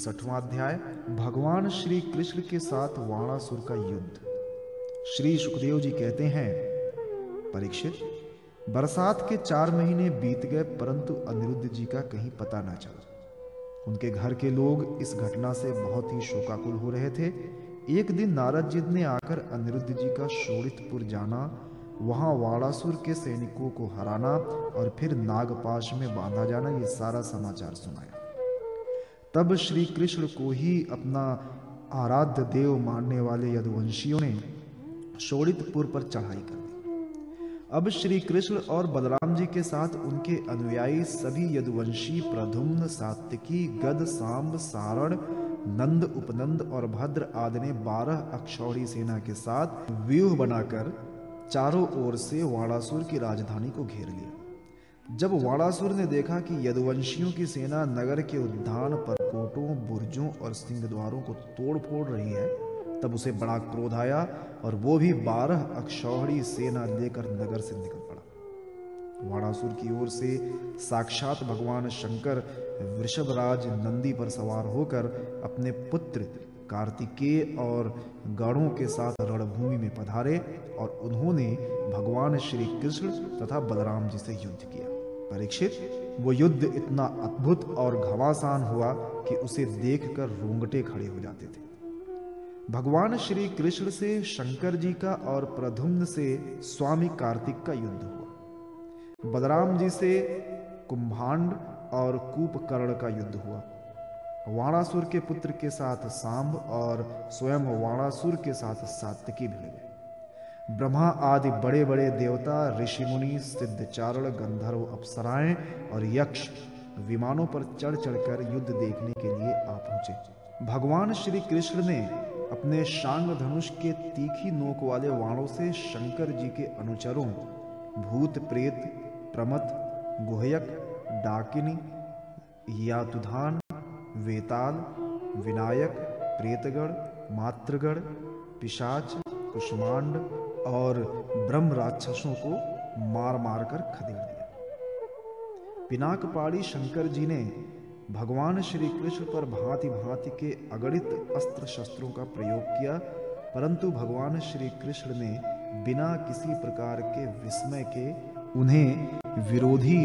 68वां अध्याय। भगवान श्री कृष्ण के साथ वाणासुर का युद्ध। श्री सुखदेव जी कहते हैं, परीक्षित, बरसात के 4 महीने बीत गए परंतु अनिरुद्ध जी का कहीं पता न चला। उनके घर के लोग इस घटना से बहुत ही शोकाकुल हो रहे थे। एक दिन नारद जी ने आकर अनिरुद्ध जी का शोणितपुर जाना, वहां वाणासुर के सैनिकों को हराना और फिर नागपाश में बांधा जाना, ये सारा समाचार सुनाया। तब श्री कृष्ण को ही अपना आराध्य देव मानने वाले यदुवंशियों ने शोणितपुर पर चढ़ाई कर दी। अब श्री कृष्ण और बलराम जी के साथ उनके अनुयायी सभी यदुवंशी प्रद्युम्न, सात्विकी, गद, सांब, सारण, नंद, उपनंद और भद्र आदि ने 12 अक्षौहिणी सेना के साथ व्यूह बनाकर चारों ओर से वाणासुर की राजधानी को घेर लिया। जब वाणासुर ने देखा कि यदुवंशियों की सेना नगर के उद्यान, परकोटों, बुर्जों और सिंह द्वारों को तोड़ फोड़ रही है, तब उसे बड़ा क्रोध आया और वो भी 12 अक्षौहिणी सेना लेकर नगर से निकल पड़ा। वाणासुर की ओर से साक्षात भगवान शंकर वृषभराज नंदी पर सवार होकर अपने पुत्र कार्तिकेय और गणों के साथ रणभूमि में पधारे और उन्होंने भगवान श्री कृष्ण तथा बलराम जी से युद्ध किया। परीक्षित, वो युद्ध इतना अद्भुत और घमासान हुआ कि उसे देखकर रोंगटे खड़े हो जाते थे। भगवान श्री कृष्ण से शंकर जी का और प्रद्युम्न से स्वामी कार्तिक का युद्ध हुआ। बलराम जी से कुंभांड और कूपकर्ण का युद्ध हुआ। वाणासुर के पुत्र के साथ सांब और स्वयं वाणासुर के साथ सात्विकी भिड़ गए। ब्रह्मा आदि बड़े बड़े देवता, ऋषि मुनि, सिद्ध चारण, गंधर्व, अप्सराएं और यक्ष विमानों पर चढ़ चढ़कर युद्ध देखने के लिए आ पहुंचे। भगवान श्री कृष्ण ने अपने शांग धनुष के तीखी नोक वाले वाणों से शंकर जी के अनुचरों भूत, प्रेत, प्रमथ, गुहयक, डाकिनी, यातुधान, वेताल, विनायक, प्रेतगण, मातृगण, पिशाच, कुष्मांड और ब्रह्म राक्षसों को मार मार कर खदेड़ दिया। पिनाकपाणी शंकर जी ने भगवान श्री कृष्ण पर भांति भांति के अगणित अस्त्र शस्त्रों का प्रयोग किया, परंतु भगवान श्री कृष्ण ने बिना किसी प्रकार के विस्मय के उन्हें विरोधी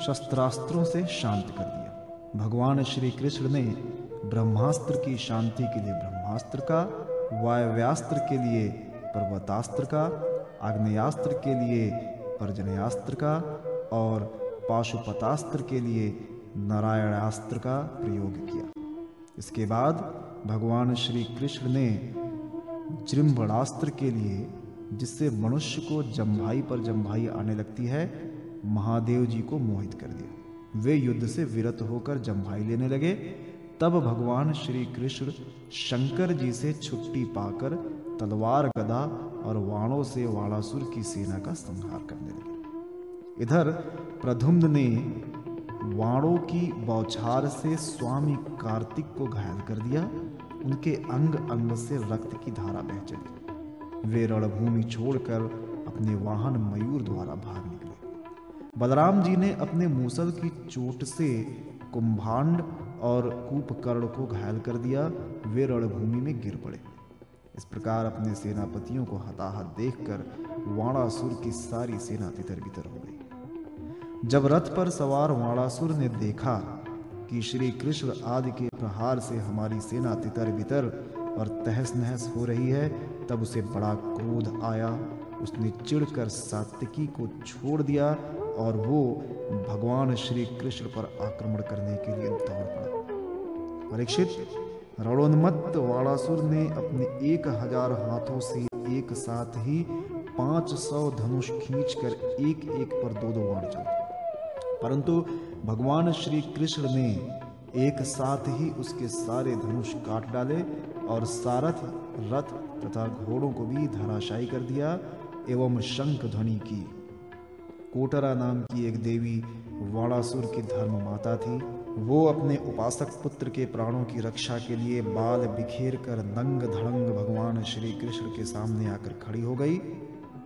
शस्त्रास्त्रों से शांत कर दिया। भगवान श्री कृष्ण ने ब्रह्मास्त्र की शांति के लिए ब्रह्मास्त्र का, वायव्यास्त्र के लिए पर्वतास्त्र का, आग्नेयास्त्र के लिए पर्जन्यास्त्र का और पाशुपतास्त्र के लिए नारायणास्त्र का प्रयोग किया। इसके बाद भगवान श्री कृष्ण ने जृंभणास्त्र के लिए, जिससे मनुष्य को जम्भाई पर जम्भाई आने लगती है, महादेव जी को मोहित कर दिया। वे युद्ध से विरत होकर जम्भाई लेने लगे। तब भगवान श्री कृष्ण शंकर जी से छुट्टी पाकर तलवार, गदा और वाणों से वाणासुर की सेना का संहार करने लगे। इधर प्रद्युम्न ने वाणों की बौछार से स्वामी कार्तिक को घायल कर दिया। उनके अंग अंग से रक्त की धारा बह चली। वे रणभूमि छोड़कर अपने वाहन मयूर द्वारा भाग निकले। बलराम जी ने अपने मूसल की चोट से कुंभांड और कूपकर्ण को घायल कर दिया। वे रणभूमि में गिर पड़े। इस प्रकार अपने सेनापतियों को हताहत देखकर वाणासुर की सारी सेना तितर बितर हो गई। जब रथ पर सवार वाणासुर ने देखा कि श्री कृष्ण आदि के प्रहार से हमारी सेना तितर बितर और तहस नहस हो रही है, तब उसे बड़ा क्रोध आया। उसने चिढ़कर सात्विकी को छोड़ दिया और वो भगवान श्री कृष्ण पर आक्रमण करने के लिए दौड़ पड़ा। परीक्षित, रणोन्मत्त वाणासुर ने अपने 1000 हाथों से एक साथ ही 500 धनुष खींचकर एक एक पर 2-2 बाण चलाए, परंतु भगवान श्री कृष्ण ने एक साथ ही उसके सारे धनुष काट डाले और सारथ, रथ तथा घोड़ों को भी धराशायी कर दिया एवं शंख ध्वनि की। कोटरा नाम की एक देवी वाणासुर की धर्म माता थी। वो अपने उपासक पुत्र के प्राणों की रक्षा के लिए बाल बिखेर कर नंग धड़ंग भगवान श्री कृष्ण के सामने आकर खड़ी हो गई।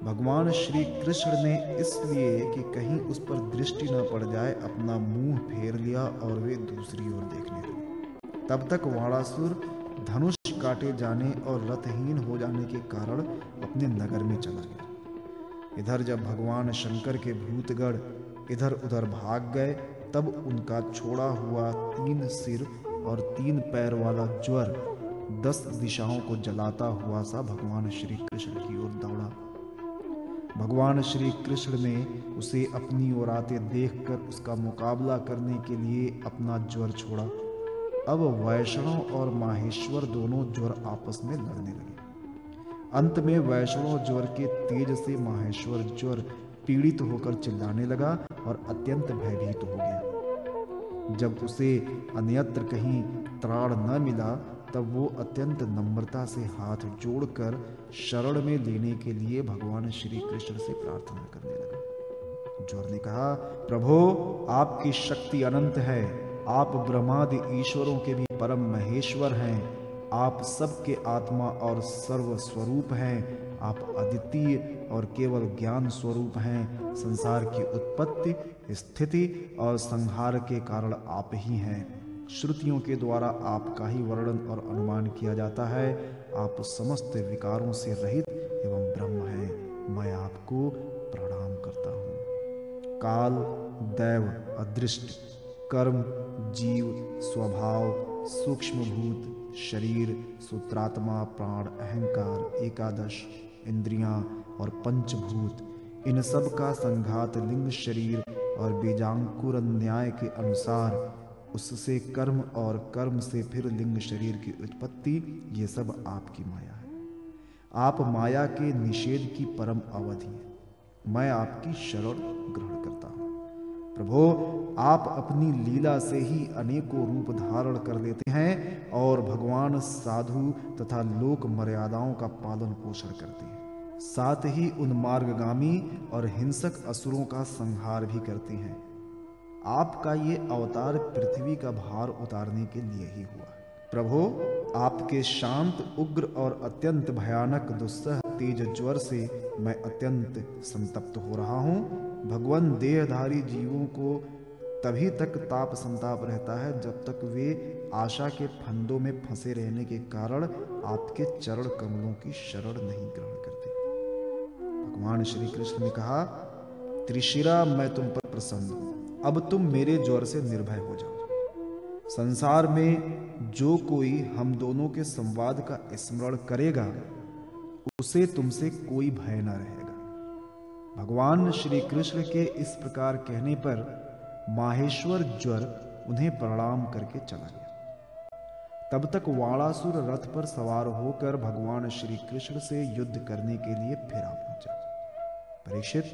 भगवान श्री कृष्ण ने इसलिए कि कहीं उस पर दृष्टि न पड़ जाए अपना मुंह फेर लिया और वे दूसरी ओर देखने लगे। तब तक वाणासुर धनुष काटे जाने और रथहीन हो जाने के कारण अपने नगर में चला गया। इधर जब भगवान शंकर के भूतगण इधर उधर भाग गए, तब उनका छोड़ा हुआ 3 सिर और 3 पैर वाला ज्वर 10 दिशाओं को जलाता हुआ सा भगवान श्री कृष्ण की ओर दौड़ा। भगवान श्री कृष्ण ने उसे अपनी ओर आते देखकर उसका मुकाबला करने के लिए अपना ज्वर छोड़ा। अब वैष्णव और माहेश्वर दोनों ज्वर आपस में लड़ने लगे। अंत में वैष्णव ज्वर के तेज से माहेश्वर ज्वर पीड़ित होकर चिल्लाने लगा और अत्यंत भयभीत हो गया। जब उसे अन्यत्र कहीं त्राण न मिला, तब वो अत्यंत नम्रता से हाथ जोड़कर शरण में लेने के लिए भगवान श्री कृष्ण से प्रार्थना करने लगा। ज्वर ने कहा, प्रभो, आपकी शक्ति अनंत है, आप ब्रह्मादि ईश्वरों के भी परम महेश्वर हैं, आप सबके आत्मा और सर्व स्वरूप हैं, आप अद्वितीय और केवल ज्ञान स्वरूप हैं। संसार की उत्पत्ति, स्थिति और संहार के कारण आप ही हैं। श्रुतियों के द्वारा आपका ही वर्णन और अनुमान किया जाता है। आप समस्त विकारों से रहित एवं ब्रह्म हैं। मैं आपको प्रणाम करता हूँ। काल, दैव, अदृष्ट, कर्म, जीव, स्वभाव, सूक्ष्म भूत, शरीर, सूत्रात्मा, प्राण, अहंकार, एकादश इंद्रियां और पंचभूत, इन सब का संघात लिंग शरीर और बीजांकुर न्याय के अनुसार उससे कर्म और कर्म से फिर लिंग शरीर की उत्पत्ति, ये सब आपकी माया है। आप माया के निषेध की परम अवधि है। मैं आपकी शरण ग्रहण करता हूँ। प्रभो, आप अपनी लीला से ही अनेकों रूप धारण कर देते हैं और भगवान साधु तथा लोक मर्यादाओं का पालन पोषण करते हैं। साथ ही उन मार्गगामी और हिंसक असुरों का संहार भी करते हैं। आपका ये अवतार पृथ्वी का भार उतारने के लिए ही हुआ। प्रभो, आपके शांत, उग्र और अत्यंत भयानक दुस्सह तेज ज्वर से मैं अत्यंत संतप्त हो रहा हूँ। भगवान देहधारी जीवों को तभी तक ताप संताप रहता है जब तक वे आशा के फंदों में फंसे रहने के कारण आपके चरण कमलों की शरण नहीं ग्रहण करते। भगवान श्री कृष्ण ने कहा, त्रिशिरा, मैं तुम पर प्रसन्न हूं। अब तुम मेरे ज्वर से निर्भय हो जाओ। संसार में जो कोई हम दोनों के संवाद का स्मरण करेगा, उसे तुमसे कोई भय न रहेगा। भगवान श्री कृष्ण के इस प्रकार कहने पर माहेश्वर ज्वर उन्हें प्रणाम करके चला गया। तब तक वाणासुर रथ पर सवार होकर भगवान श्री कृष्ण से युद्ध करने के लिए फिर आ पहुंचा। परीक्षित,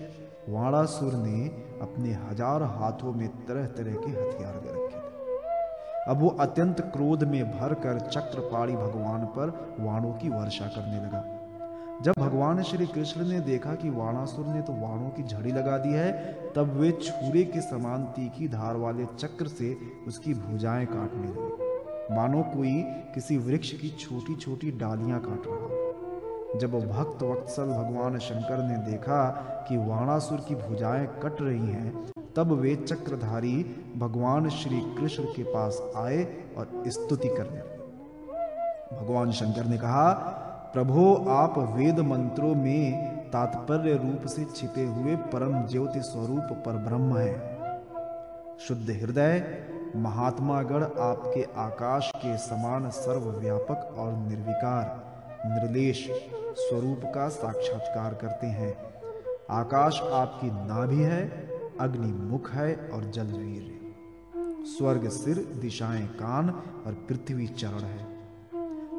वाणासुर ने अपने 1000 हाथों में तरह तरह के हथियार दे रखे थे। अब वो अत्यंत क्रोध में भरकर चक्रपाणी भगवान पर वाणों की वर्षा करने लगा। जब भगवान श्री कृष्ण ने देखा कि वाणासुर ने तो वाणों की झड़ी लगा दी है, तब वे छुरे के समान तीखी धार वाले चक्र से उसकी भुजाएं काटने लगे, मानो कोई किसी वृक्ष की छोटी छोटी डालियां काट रहा हो। जब भक्त वत्सल भगवान शंकर ने देखा कि वाणासुर की भुजाएं कट रही हैं, तब वे चक्रधारी भगवान श्री कृष्ण के पास आए और स्तुति करने लगे। भगवान शंकर ने कहा, प्रभो, आप वेद मंत्रों में तात्पर्य रूप से छिपे हुए परम ज्योति स्वरूप पर ब्रह्म हैं। शुद्ध हृदय महात्मागण आपके आकाश के समान सर्वव्यापक और निर्विकार निर्लेश स्वरूप का साक्षात्कार करते हैं। आकाश आपकी नाभि है, अग्नि मुख है और जल वीर्य, स्वर्ग सिर, दिशाएं कान और पृथ्वी चरण है।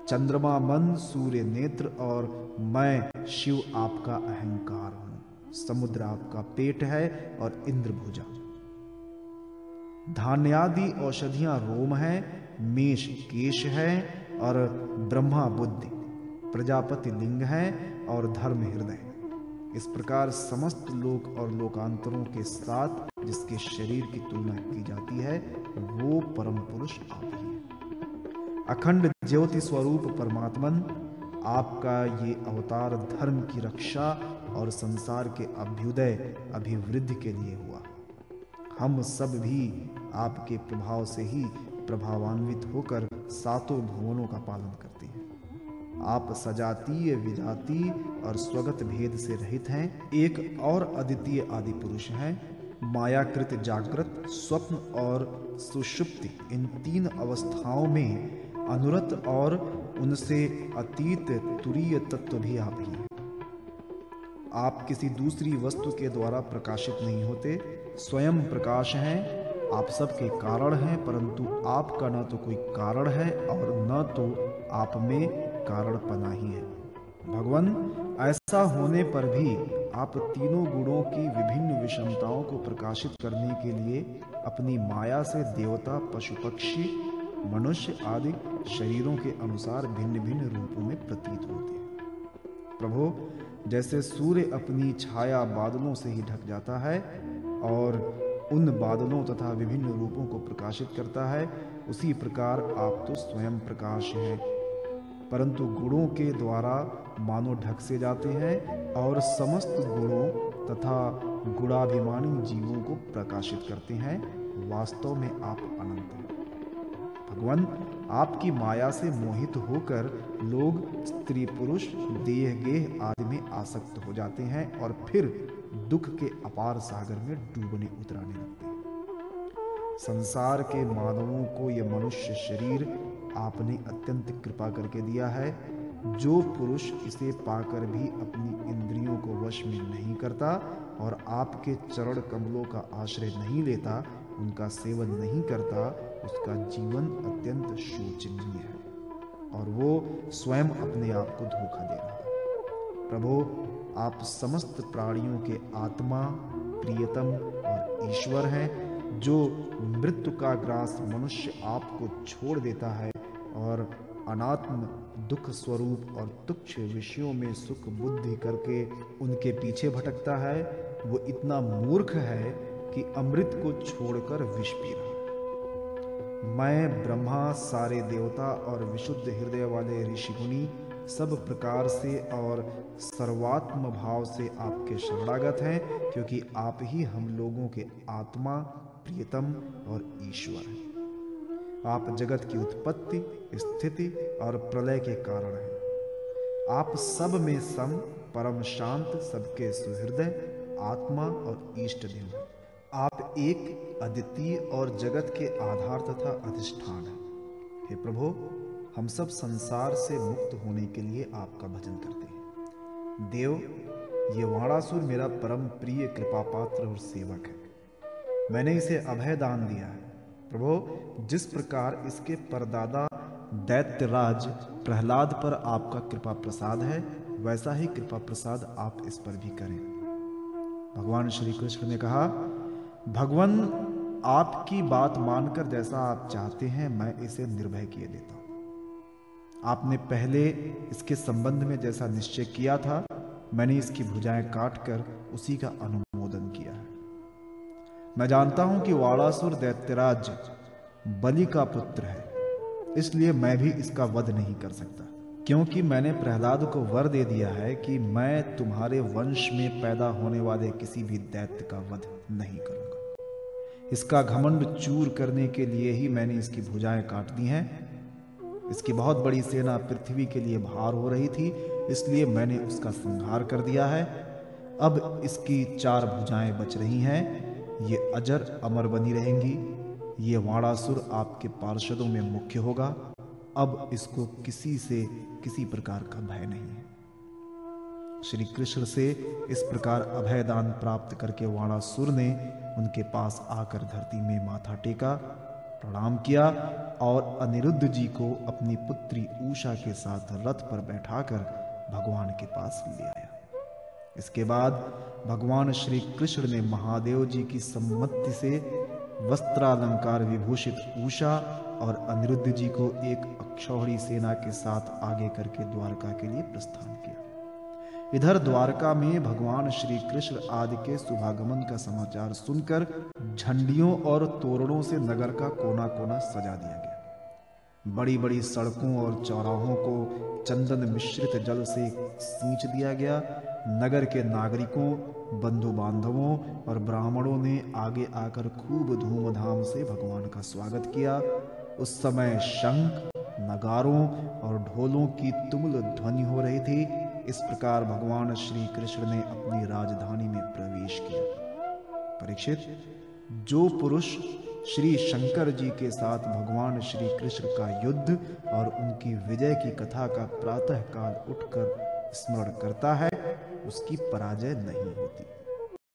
चंद्रमा मन, सूर्य नेत्र और मैं शिव आपका अहंकार हूं। समुद्र आपका पेट है और इंद्र भुजा। धान्यादि औषधियां रोम है, मेष केश है और ब्रह्मा बुद्धि, प्रजापति लिंग है और धर्म हृदय। इस प्रकार समस्त लोक और लोकांतरों के साथ जिसके शरीर की तुलना की जाती है, वो परम पुरुष आप ही हैं। अखंड ज्योति स्वरूप परमात्मन, आपका ये अवतार धर्म की रक्षा और संसार के अभ्युदय अभिवृद्धि के लिए हुआ। हम सब भी आपके प्रभाव से ही प्रभावान्वित होकर सातों भुवनों का पालन करती है। आप सजातीय, विजातीय और स्वगत भेद से रहित हैं। एक और अद्वितीय आदि पुरुष हैं। मायाकृत जागृत, स्वप्न और सुषुप्ति, इन 3 अवस्थाओं में अनुरत और उनसे अतीत तुरीय तत्व भी आप ही हैं। आप किसी दूसरी वस्तु के द्वारा प्रकाशित नहीं होते, स्वयं प्रकाश हैं। आप सबके कारण हैं, परंतु आपका न तो कोई कारण है और न तो आप में कारणपना ही है। भगवान, ऐसा होने पर भी आप तीनों गुणों की विभिन्न विषमताओं को प्रकाशित करने के लिए अपनी माया से देवता, पशु पक्षी, मनुष्य आदि शरीरों के अनुसार भिन्न भिन्न रूपों में प्रतीत होते हैं। प्रभु, जैसे सूर्य अपनी छाया बादलों से ही ढक जाता है और उन बादलों तथा विभिन्न रूपों को प्रकाशित करता है, उसी प्रकार आप तो स्वयं प्रकाश हैं, परंतु गुणों के द्वारा मानो ढक से जाते हैं और समस्त गुणों तथा गुणाभिमानी जीवों को प्रकाशित करते हैं। वास्तव में आप अनंत हैं। भगवान, आपकी माया से मोहित होकर लोग स्त्री पुरुष, देह गेह आदि में आसक्त हो जाते हैं और फिर दुख के अपार सागर में डूबने उतराने लगते हैं। संसार के मानवों को यह मनुष्य शरीर आपने अत्यंत कृपा करके दिया है। जो पुरुष इसे पाकर भी अपनी इंद्रियों को वश में नहीं करता और आपके चरण कमलों का आश्रय नहीं लेता, उनका सेवन नहीं करता, उसका जीवन अत्यंत शोचनीय है और वो स्वयं अपने आप को धोखा दे रहा है। प्रभु, आप समस्त प्राणियों के आत्मा, प्रियतम और ईश्वर हैं। जो मृत्यु का ग्रास मनुष्य आपको छोड़ देता है और अनात्म दुख स्वरूप और तुच्छ विषयों में सुख बुद्धि करके उनके पीछे भटकता है, वो इतना मूर्ख है कि अमृत को छोड़कर विष पी रहा है। मैं, ब्रह्मा, सारे देवता और विशुद्ध हृदय वाले ऋषि मुनि सब प्रकार से और सर्वात्म भाव से आपके शरणागत हैं, क्योंकि आप ही हम लोगों के आत्मा, प्रियतम और ईश्वर हैं। आप जगत की उत्पत्ति, स्थिति और प्रलय के कारण हैं। आप सब में सम, परम शांत, सबके सुहृदय, आत्मा और इष्ट देव हैं। आप एक अद्वितीय और जगत के आधार तथा अधिष्ठान हैं। हे प्रभु, हम सब संसार से मुक्त होने के लिए आपका भजन करते हैं। देव, ये वाणासुर मेरा परम प्रिय कृपा पात्र और सेवक है। मैंने इसे अभय दान दिया है। प्रभु, जिस प्रकार इसके परदादा दैत्यराज प्रहलाद पर आपका कृपा प्रसाद है, वैसा ही कृपा प्रसाद आप इस पर भी करें। भगवान श्री कृष्ण ने कहा, भगवान, आपकी बात मानकर जैसा आप चाहते हैं मैं इसे निर्भय किए देता हूं। आपने पहले इसके संबंध में जैसा निश्चय किया था, मैंने इसकी भुजाएं काटकर उसी का अनुमोदन किया है। मैं जानता हूं कि वाणासुर दैत्यराज बलि का पुत्र है, इसलिए मैं भी इसका वध नहीं कर सकता, क्योंकि मैंने प्रहलाद को वर दे दिया है कि मैं तुम्हारे वंश में पैदा होने वाले किसी भी दैत्य का वध नहीं करूंगा। इसका घमंड चूर करने के लिए ही मैंने इसकी भुजाएं काट दी हैं। इसकी बहुत बड़ी सेना पृथ्वी के लिए भार हो रही थी, इसलिए मैंने उसका संहार कर दिया है। अब इसकी 4 भुजाएं बच रही हैं। ये अजर अमर बनी रहेंगी। ये वाणासुर आपके पार्षदों में मुख्य होगा। अब इसको किसी से किसी प्रकार का भय नहीं है। श्री कृष्ण से इस प्रकार अभय दान प्राप्त करके वाणासुर ने उनके पास आकर धरती में माथा टेका, प्रणाम किया और अनिरुद्ध जी को अपनी पुत्री उषा के साथ रथ पर बैठाकर भगवान के पास ले आया। इसके बाद भगवान श्री कृष्ण ने महादेव जी की सम्मति से वस्त्रालंकार विभूषित उषा और अनिरुद्ध जी को एक अक्षौहिणी सेना के साथ आगे करके द्वारका के लिए प्रस्थान किया। इधर द्वारका में भगवान श्री कृष्ण आदि के शुभागमन का समाचार सुनकर झंडियों और तोरणों से नगर का कोना कोना सजा दिया गया। बड़ी बड़ी सड़कों और चौराहों को चंदन मिश्रित जल से सींच दिया गया। नगर के नागरिकों, बंधु बांधवों और ब्राह्मणों ने आगे आकर खूब धूमधाम से भगवान का स्वागत किया। उस समय शंख, नगारों और ढोलों की तुमुल ध्वनि हो रही थी। इस प्रकार भगवान श्री कृष्ण ने अपनी राजधानी में प्रवेश किया। परीक्षित, जो पुरुष श्री शंकर जी के साथ भगवान श्री कृष्ण का युद्ध और उनकी विजय की कथा का प्रातः काल उठकर स्मरण करता है, उसकी पराजय नहीं होती।